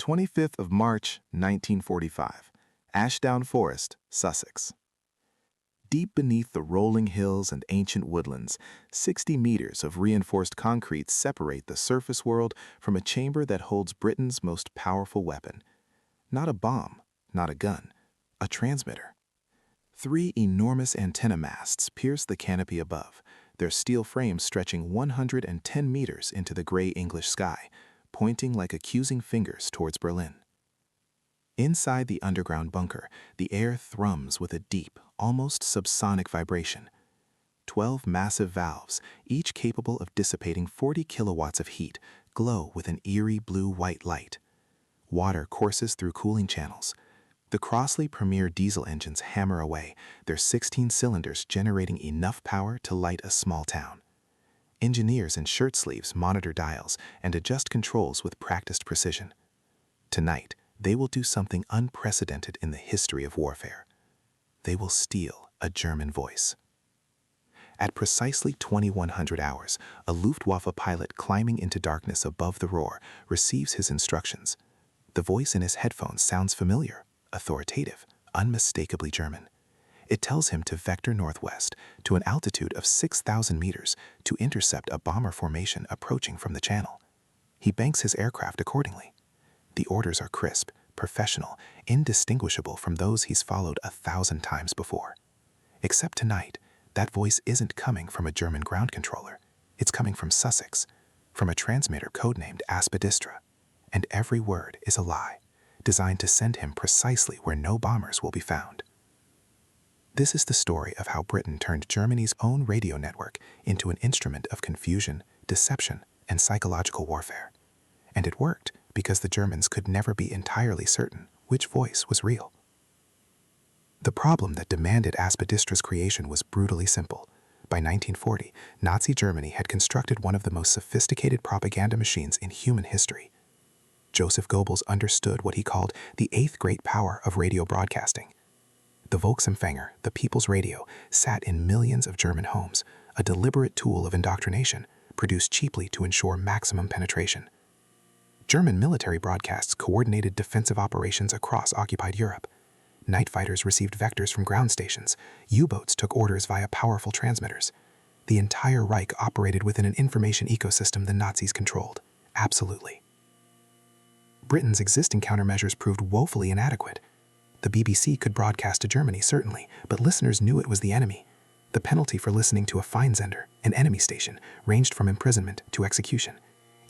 25th of March, 1945, Ashdown Forest, Sussex. Deep beneath the rolling hills and ancient woodlands, 60 meters of reinforced concrete separate the surface world from a chamber that holds Britain's most powerful weapon. Not a bomb, not a gun, a transmitter. 3 enormous antenna masts pierce the canopy above, their steel frames stretching 110 meters into the gray English sky, pointing like accusing fingers towards Berlin. Inside the underground bunker, the air thrums with a deep, almost subsonic vibration. 12 massive valves, each capable of dissipating 40 kilowatts of heat, glow with an eerie blue-white light. Water courses through cooling channels. The Crossley Premier diesel engines hammer away, their 16 cylinders generating enough power to light a small town. Engineers in shirt sleeves monitor dials and adjust controls with practiced precision. Tonight, they will do something unprecedented in the history of warfare. They will steal a German voice. At precisely 2100 hours, a Luftwaffe pilot climbing into darkness above the roar receives his instructions. The voice in his headphones sounds familiar, authoritative, unmistakably German. It tells him to vector northwest to an altitude of 6,000 meters to intercept a bomber formation approaching from the channel. He banks his aircraft accordingly. The orders are crisp, professional, indistinguishable from those he's followed 1,000 times before. Except tonight, that voice isn't coming from a German ground controller. It's coming from Sussex, from a transmitter codenamed Aspidistra. And every word is a lie, designed to send him precisely where no bombers will be found. This is the story of how Britain turned Germany's own radio network into an instrument of confusion, deception, and psychological warfare. And it worked because the Germans could never be entirely certain which voice was real. The problem that demanded Aspidistra's creation was brutally simple. By 1940, Nazi Germany had constructed one of the most sophisticated propaganda machines in human history. Joseph Goebbels understood what he called the 8th great power of radio broadcasting. The Volksempfänger, the people's radio, sat in millions of German homes, a deliberate tool of indoctrination, produced cheaply to ensure maximum penetration. German military broadcasts coordinated defensive operations across occupied Europe. Night fighters received vectors from ground stations. U-boats took orders via powerful transmitters. The entire Reich operated within an information ecosystem the Nazis controlled. Absolutely. Britain's existing countermeasures proved woefully inadequate. The BBC could broadcast to Germany, certainly, but listeners knew it was the enemy. The penalty for listening to a Feindsender, an enemy station, ranged from imprisonment to execution.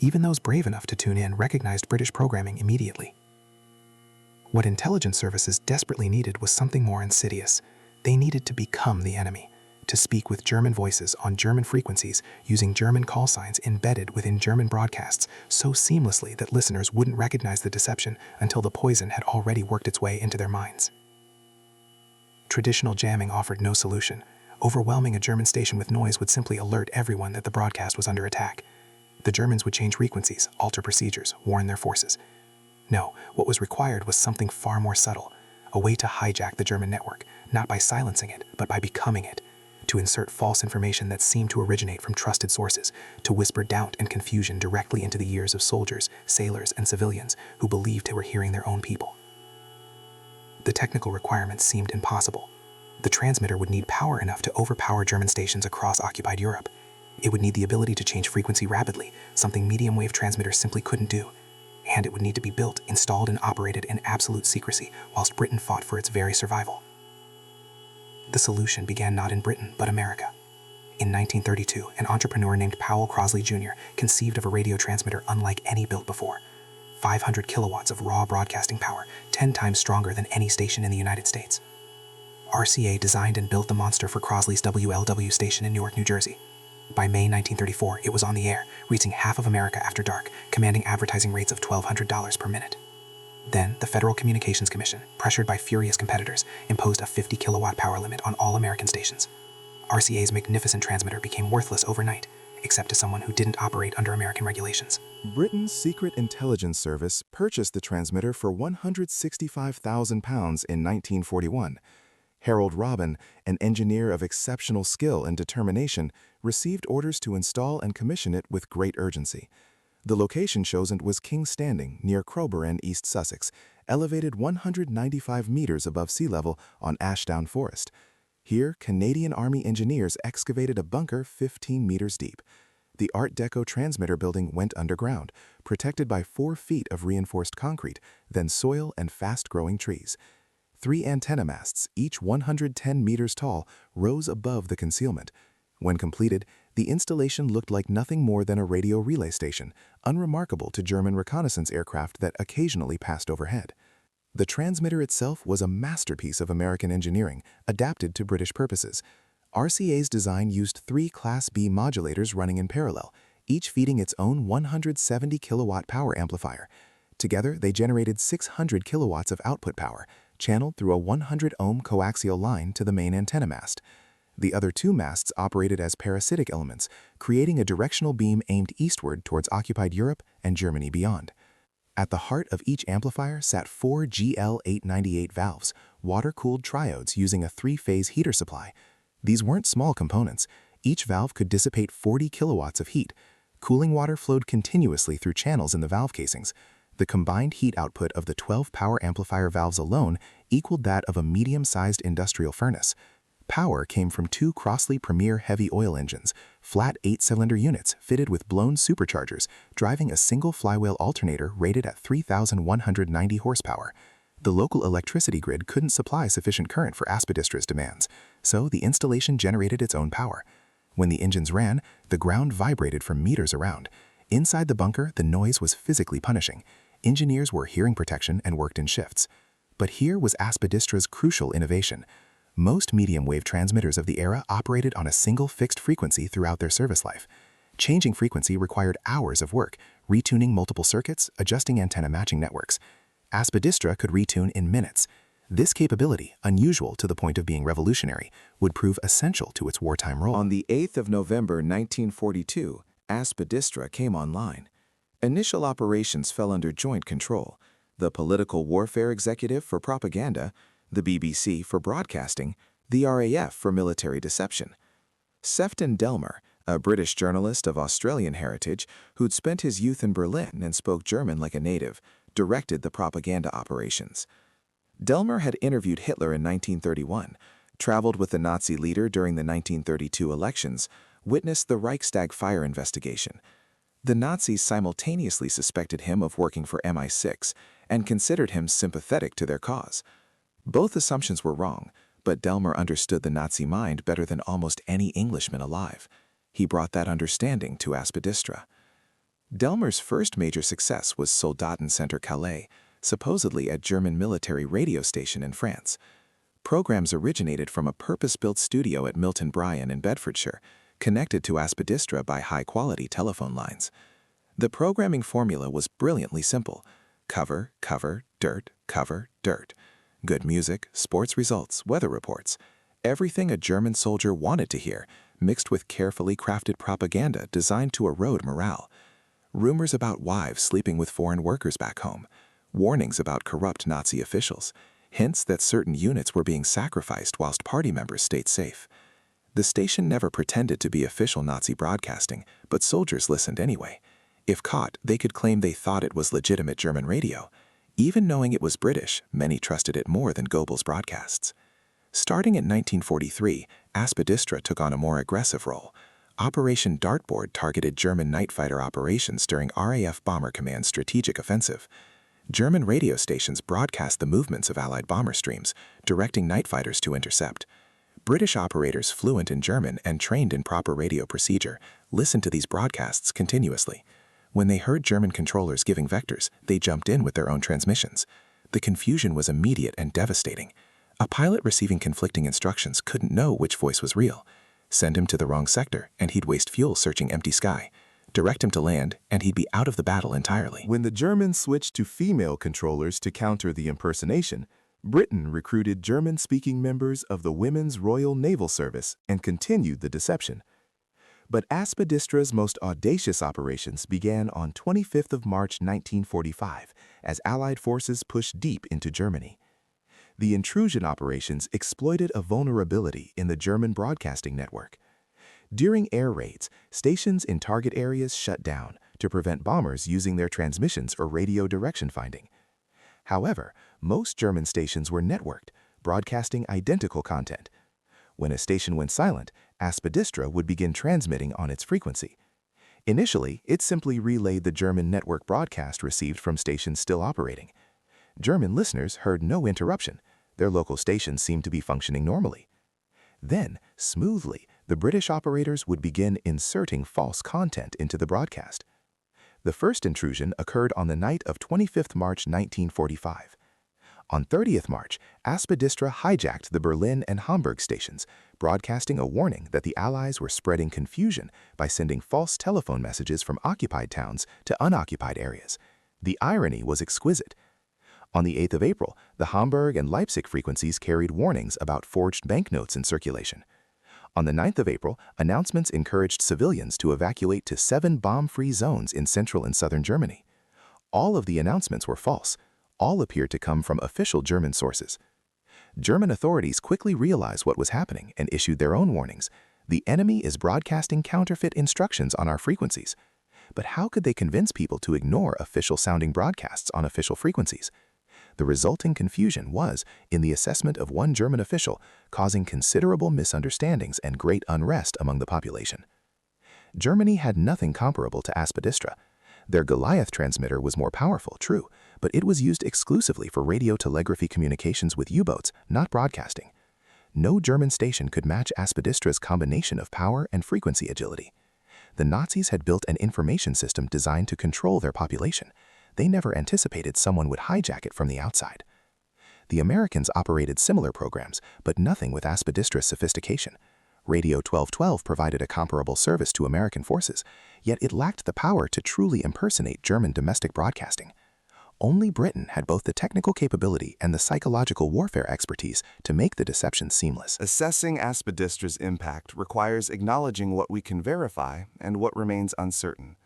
Even those brave enough to tune in recognized British programming immediately. What intelligence services desperately needed was something more insidious. They needed to become the enemy, to speak with German voices on German frequencies using German call signs embedded within German broadcasts so seamlessly that listeners wouldn't recognize the deception until the poison had already worked its way into their minds. Traditional jamming offered no solution. Overwhelming a German station with noise would simply alert everyone that the broadcast was under attack. The Germans would change frequencies, alter procedures, warn their forces. No, what was required was something far more subtle, a way to hijack the German network, not by silencing it, but by becoming it, to insert false information that seemed to originate from trusted sources, to whisper doubt and confusion directly into the ears of soldiers, sailors, and civilians who believed they were hearing their own people. The technical requirements seemed impossible. The transmitter would need power enough to overpower German stations across occupied Europe. It would need the ability to change frequency rapidly, something medium-wave transmitters simply couldn't do. And it would need to be built, installed, and operated in absolute secrecy whilst Britain fought for its very survival. The solution began not in Britain, but America. In 1932, an entrepreneur named Powell Crosley Jr. conceived of a radio transmitter unlike any built before. 500 kilowatts of raw broadcasting power, 10 times stronger than any station in the United States. RCA designed and built the monster for Crosley's WLW station in Newark, New Jersey. By May 1934, it was on the air, reaching half of America after dark, commanding advertising rates of $1,200 per minute. Then, the Federal Communications Commission, pressured by furious competitors, imposed a 50 kilowatt power limit on all American stations. RCA's magnificent transmitter became worthless overnight, except to someone who didn't operate under American regulations. Britain's Secret Intelligence Service purchased the transmitter for £165,000 in 1941. Harold Robin, an engineer of exceptional skill and determination, received orders to install and commission it with great urgency. The location chosen was King's Standing near Crowborough in East Sussex, elevated 195 meters above sea level on Ashdown Forest. Here, Canadian Army engineers excavated a bunker 15 meters deep. The Art Deco transmitter building went underground, protected by 4 feet of reinforced concrete, then soil and fast-growing trees. 3 antenna masts, each 110 meters tall, rose above the concealment. When completed, the installation looked like nothing more than a radio relay station, unremarkable to German reconnaissance aircraft that occasionally passed overhead. The transmitter itself was a masterpiece of American engineering, adapted to British purposes. RCA's design used 3 Class B modulators running in parallel, each feeding its own 170 kilowatt power amplifier. Together, they generated 600 kilowatts of output power, channeled through a 100-ohm coaxial line to the main antenna mast. The other 2 masts operated as parasitic elements, creating a directional beam aimed eastward towards occupied Europe and Germany beyond. At the heart of each amplifier sat 4 GL898 valves, water-cooled triodes using a 3-phase heater supply. These weren't small components. Each valve could dissipate 40 kilowatts of heat. Cooling water flowed continuously through channels in the valve casings. The combined heat output of the 12 power amplifier valves alone equaled that of a medium-sized industrial furnace. Power came from 2 Crossley Premier heavy oil engines, flat 8-cylinder units fitted with blown superchargers, driving a single flywheel alternator rated at 3,190 horsepower. The local electricity grid couldn't supply sufficient current for Aspidistra's demands, so the installation generated its own power. When the engines ran, the ground vibrated for meters around. Inside the bunker, the noise was physically punishing. Engineers wore hearing protection and worked in shifts. But here was Aspidistra's crucial innovation. Most medium-wave transmitters of the era operated on a single fixed frequency throughout their service life. Changing frequency required hours of work, retuning multiple circuits, adjusting antenna matching networks. Aspidistra could retune in minutes. This capability, unusual to the point of being revolutionary, would prove essential to its wartime role. On the 8th of November 1942, Aspidistra came online. Initial operations fell under joint control: the Political Warfare Executive for propaganda, the BBC for broadcasting, the RAF for military deception. Sefton Delmer, a British journalist of Australian heritage who'd spent his youth in Berlin and spoke German like a native, directed the propaganda operations. Delmer had interviewed Hitler in 1931, traveled with the Nazi leader during the 1932 elections, witnessed the Reichstag fire investigation. The Nazis simultaneously suspected him of working for MI6 and considered him sympathetic to their cause. Both assumptions were wrong, but Delmer understood the Nazi mind better than almost any Englishman alive. He brought that understanding to Aspidistra. Delmer's first major success was Soldatencenter Calais, supposedly a German military radio station in France. Programs originated from a purpose-built studio at Milton Bryan in Bedfordshire, connected to Aspidistra by high-quality telephone lines. The programming formula was brilliantly simple: cover, cover, dirt, cover, dirt. Good music, sports results, weather reports. Everything a German soldier wanted to hear, mixed with carefully crafted propaganda designed to erode morale. Rumors about wives sleeping with foreign workers back home. Warnings about corrupt Nazi officials. Hints that certain units were being sacrificed whilst party members stayed safe. The station never pretended to be official Nazi broadcasting, but soldiers listened anyway. If caught, they could claim they thought it was legitimate German radio. Even knowing it was British, many trusted it more than Goebbels' broadcasts. Starting in 1943, Aspidistra took on a more aggressive role. Operation Dartboard targeted German night fighter operations during RAF Bomber Command's strategic offensive. German radio stations broadcast the movements of Allied bomber streams, directing night fighters to intercept. British operators fluent in German and trained in proper radio procedure listened to these broadcasts continuously. When they heard German controllers giving vectors, they jumped in with their own transmissions. The confusion was immediate and devastating. A pilot receiving conflicting instructions couldn't know which voice was real. Send him to the wrong sector, and he'd waste fuel searching empty sky. Direct him to land, and he'd be out of the battle entirely. When the Germans switched to female controllers to counter the impersonation, Britain recruited German-speaking members of the Women's Royal Naval Service and continued the deception. But Aspidistra's most audacious operations began on 25th of March 1945 as Allied forces pushed deep into Germany. The intrusion operations exploited a vulnerability in the German broadcasting network. During air raids, stations in target areas shut down, to prevent bombers using their transmissions or radio direction finding. However, most German stations were networked, broadcasting identical content. When a station went silent, Aspidistra would begin transmitting on its frequency. Initially, it simply relayed the German network broadcast received from stations still operating. German listeners heard no interruption. Their local stations seemed to be functioning normally. Then, smoothly, the British operators would begin inserting false content into the broadcast. The first intrusion occurred on the night of 25 March 1945. On 30th March, Aspidistra hijacked the Berlin and Hamburg stations, broadcasting a warning that the Allies were spreading confusion by sending false telephone messages from occupied towns to unoccupied areas. The irony was exquisite. On the 8th of April, the Hamburg and Leipzig frequencies carried warnings about forged banknotes in circulation. On the 9th of April, announcements encouraged civilians to evacuate to 7 bomb-free zones in central and southern Germany. All of the announcements were false. All appeared to come from official German sources. German authorities quickly realized what was happening and issued their own warnings. The enemy is broadcasting counterfeit instructions on our frequencies. But how could they convince people to ignore official-sounding broadcasts on official frequencies? The resulting confusion was, in the assessment of one German official, causing considerable misunderstandings and great unrest among the population. Germany had nothing comparable to Aspidistra. Their Goliath transmitter was more powerful, true, but it was used exclusively for radio telegraphy communications with U-boats, not broadcasting. No German station could match Aspidistra's combination of power and frequency agility. The Nazis had built an information system designed to control their population. They never anticipated someone would hijack it from the outside. The Americans operated similar programs, but nothing with Aspidistra's sophistication. Radio 1212 provided a comparable service to American forces, yet it lacked the power to truly impersonate German domestic broadcasting. Only Britain had both the technical capability and the psychological warfare expertise to make the deception seamless. Assessing Aspidistra's impact requires acknowledging what we can verify and what remains uncertain.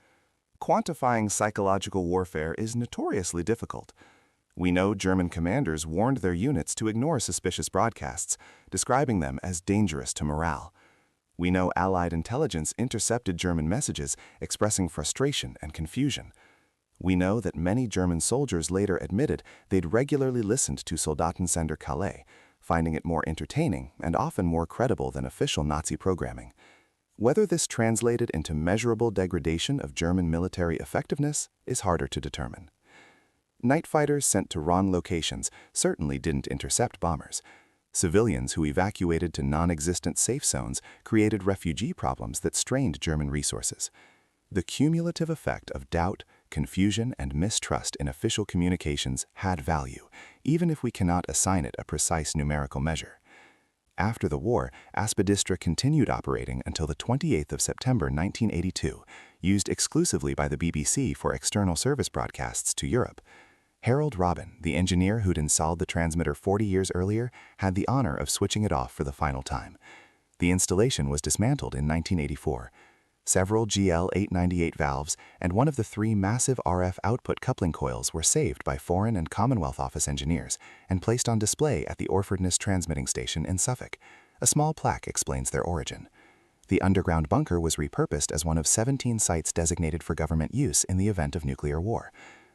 Quantifying psychological warfare is notoriously difficult. We know German commanders warned their units to ignore suspicious broadcasts, describing them as dangerous to morale. We know Allied intelligence intercepted German messages expressing frustration and confusion. We know that many German soldiers later admitted they'd regularly listened to Soldatensender Calais, finding it more entertaining and often more credible than official Nazi programming. Whether this translated into measurable degradation of German military effectiveness is harder to determine. Night fighters sent to wrong locations certainly didn't intercept bombers. Civilians who evacuated to non-existent safe zones created refugee problems that strained German resources. The cumulative effect of doubt, confusion, and mistrust in official communications had value, even if we cannot assign it a precise numerical measure. After the war, Aspidistra continued operating until the 28th of September 1982, used exclusively by the BBC for external service broadcasts to Europe. Harold Robin, the engineer who'd installed the transmitter 40 years earlier, had the honor of switching it off for the final time. The installation was dismantled in 1984. Several GL-898 valves and one of the 3 massive RF output coupling coils were saved by Foreign and Commonwealth Office engineers and placed on display at the Orfordness Transmitting Station in Suffolk. A small plaque explains their origin. The underground bunker was repurposed as one of 17 sites designated for government use in the event of nuclear war.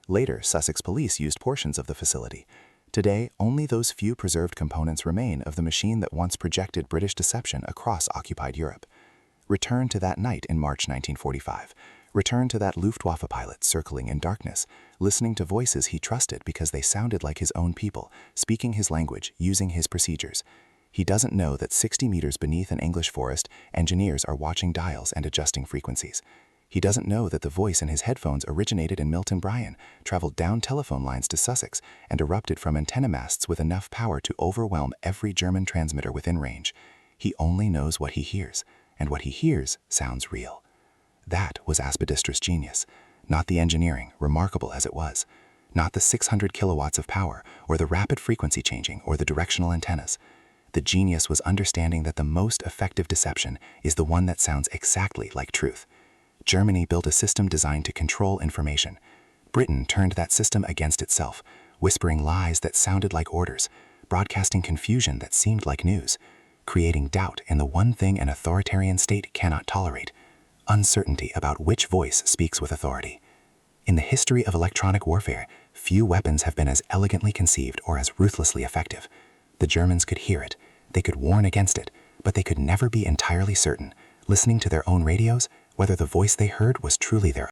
Later, Sussex police used portions of the facility. Today, only those few preserved components remain of the machine that once projected British deception across occupied Europe. Return to that night in March 1945. Return to that Luftwaffe pilot circling in darkness, listening to voices he trusted because they sounded like his own people, speaking his language, using his procedures. He doesn't know that 60 meters beneath an English forest, engineers are watching dials and adjusting frequencies. He doesn't know that the voice in his headphones originated in Milton Bryan, traveled down telephone lines to Sussex, and erupted from antenna masts with enough power to overwhelm every German transmitter within range. He only knows what he hears, and what he hears sounds real. That was Aspidistra's genius, not the engineering, remarkable as it was, not the 600 kilowatts of power, or the rapid frequency changing, or the directional antennas. The genius was understanding that the most effective deception is the one that sounds exactly like truth. Germany built a system designed to control information. Britain turned that system against itself, whispering lies that sounded like orders, broadcasting confusion that seemed like news, creating doubt in the one thing an authoritarian state cannot tolerate: uncertainty about which voice speaks with authority. In the history of electronic warfare, few weapons have been as elegantly conceived or as ruthlessly effective. The Germans could hear it, they could warn against it, but they could never be entirely certain, listening to their own radios, whether the voice they heard was truly their